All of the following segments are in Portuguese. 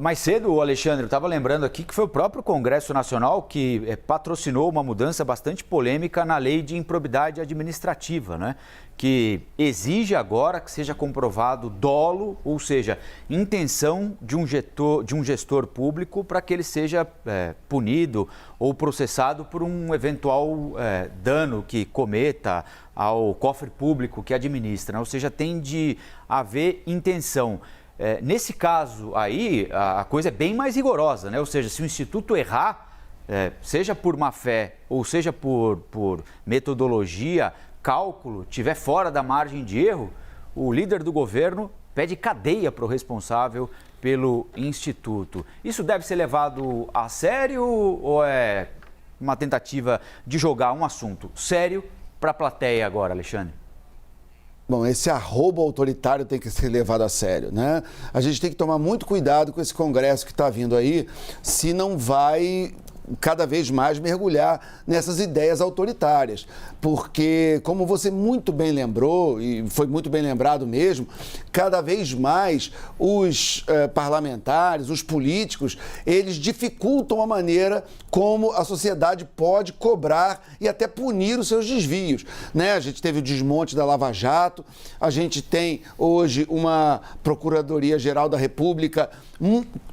Mais cedo, Alexandre, eu estava lembrando aqui que foi o próprio Congresso Nacional que patrocinou uma mudança bastante polêmica na lei de improbidade administrativa, né? Que exige agora que seja comprovado dolo, ou seja, intenção de um gestor público para que ele seja punido ou processado por um eventual dano que cometa ao cofre público que administra, né? Ou seja, tem de haver intenção. Nesse caso aí, a coisa é bem mais rigorosa, né? Ou seja, se o Instituto errar, seja por má fé ou seja por metodologia, cálculo, estiver fora da margem de erro, o líder do governo pede cadeia para o responsável pelo Instituto. Isso deve ser levado a sério ou é uma tentativa de jogar um assunto sério para a plateia agora, Alexandre? Bom, esse arrobo autoritário tem que ser levado a sério, né? A gente tem que tomar muito cuidado com esse Congresso que está vindo aí, se não vai cada vez mais mergulhar nessas ideias autoritárias. Porque, como você muito bem lembrou, e foi muito bem lembrado mesmo, cada vez mais os parlamentares, os políticos, eles dificultam a maneira como a sociedade pode cobrar e até punir os seus desvios, né? A gente teve o desmonte da Lava Jato, a gente tem hoje uma Procuradoria-Geral da República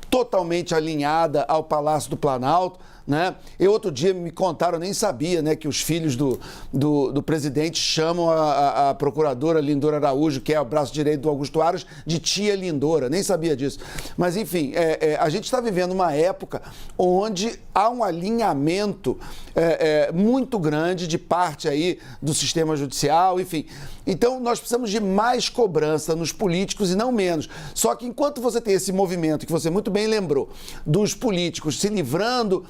totalmente alinhada ao Palácio do Planalto, né? Eu outro dia me contaram, eu nem sabia, né, que os filhos do presidente chamam a procuradora Lindora Araújo, que é o braço direito do Augusto Aras, de tia Lindora, nem sabia disso. Mas enfim, a gente está vivendo uma época onde há um alinhamento muito grande de parte aí do sistema judicial, enfim. Então nós precisamos de mais cobrança nos políticos e não menos. Só que enquanto você tem esse movimento, que você muito bem lembrou, dos políticos se livrando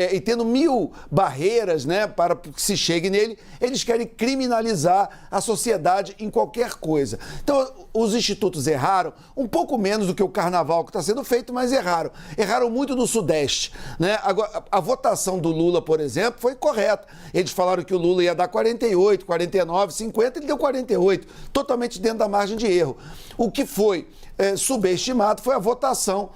e tendo mil barreiras, né, para que se chegue nele, eles querem criminalizar a sociedade em qualquer coisa. Então, os institutos erraram, um pouco menos do que o carnaval que está sendo feito, mas erraram. Erraram muito no Sudeste, né? Agora, a votação do Lula, por exemplo, foi correta. Eles falaram que o Lula ia dar 48, 49, 50, ele deu 48, totalmente dentro da margem de erro. O que foi subestimado foi a votação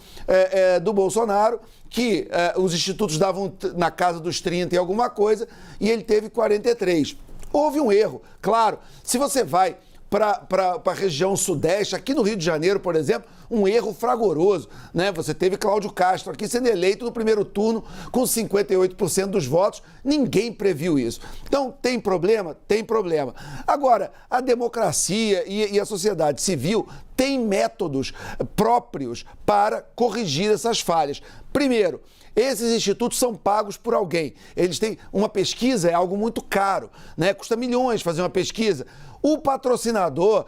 do Bolsonaro, que os institutos davam na casa dos 30 e alguma coisa, e ele teve 43. Houve um erro, claro. Se você vai para a região sudeste, aqui no Rio de Janeiro, por exemplo, um erro fragoroso, né? Você teve Cláudio Castro aqui sendo eleito no primeiro turno com 58% dos votos, ninguém previu isso. Então, tem problema? Tem problema. Agora, a democracia e a sociedade civil têm métodos próprios para corrigir essas falhas. Primeiro, esses institutos são pagos por alguém. Eles têm uma pesquisa, é algo muito caro, né? Custa milhões fazer uma pesquisa. O patrocinador,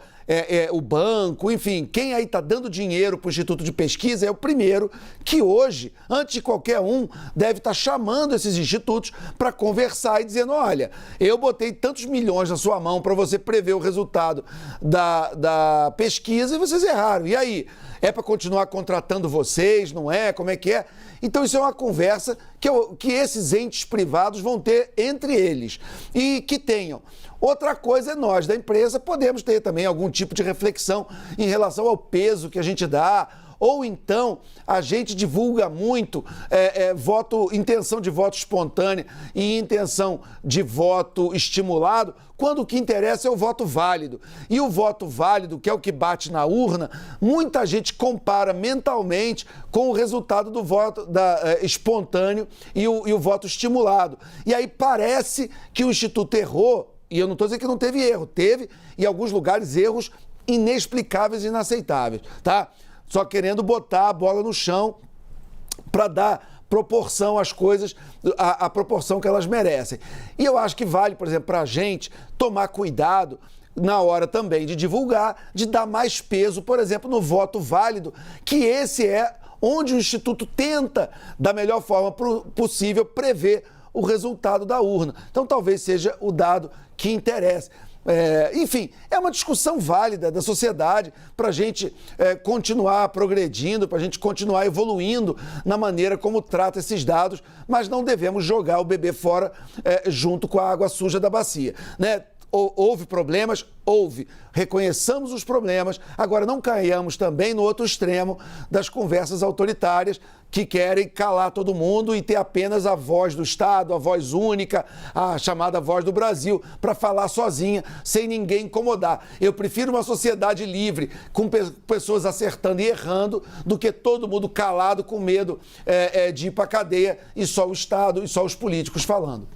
o banco, enfim, quem aí está dando dinheiro para o Instituto de Pesquisa é o primeiro que hoje, antes de qualquer um, deve estar chamando esses institutos para conversar e dizendo, olha, eu botei tantos milhões na sua mão para você prever o resultado da pesquisa e vocês erraram. E aí? É para continuar contratando vocês, não é? Como é que é? Então isso é uma conversa que esses entes privados vão ter entre eles e que tenham. Outra coisa é nós da empresa podemos ter também algum tipo de reflexão em relação ao peso que a gente dá, ou então a gente divulga muito intenção de voto espontânea e intenção de voto estimulado, quando o que interessa é o voto válido. E o voto válido, que é o que bate na urna, muita gente compara mentalmente com o resultado do voto espontâneo e o voto estimulado. E aí parece que o Instituto errou, e eu não estou dizendo que não teve erro, teve, em alguns lugares, erros inexplicáveis e inaceitáveis, tá? Só querendo botar a bola no chão para dar proporção às coisas, a proporção que elas merecem. E eu acho que vale, por exemplo, para a gente tomar cuidado na hora também de divulgar, de dar mais peso, por exemplo, no voto válido, que esse é onde o Instituto tenta, da melhor forma possível, prever o resultado da urna. Então, talvez seja o dado que interessa. Enfim, é uma discussão válida da sociedade para a gente continuar progredindo, para a gente continuar evoluindo na maneira como trata esses dados, mas não devemos jogar o bebê fora junto com a água suja da bacia, né? Houve problemas? Houve. Reconheçamos os problemas, agora não caiamos também no outro extremo das conversas autoritárias que querem calar todo mundo e ter apenas a voz do Estado, a voz única, a chamada voz do Brasil, para falar sozinha, sem ninguém incomodar. Eu prefiro uma sociedade livre, com pessoas acertando e errando, do que todo mundo calado com medo de ir para a cadeia e só o Estado e só os políticos falando.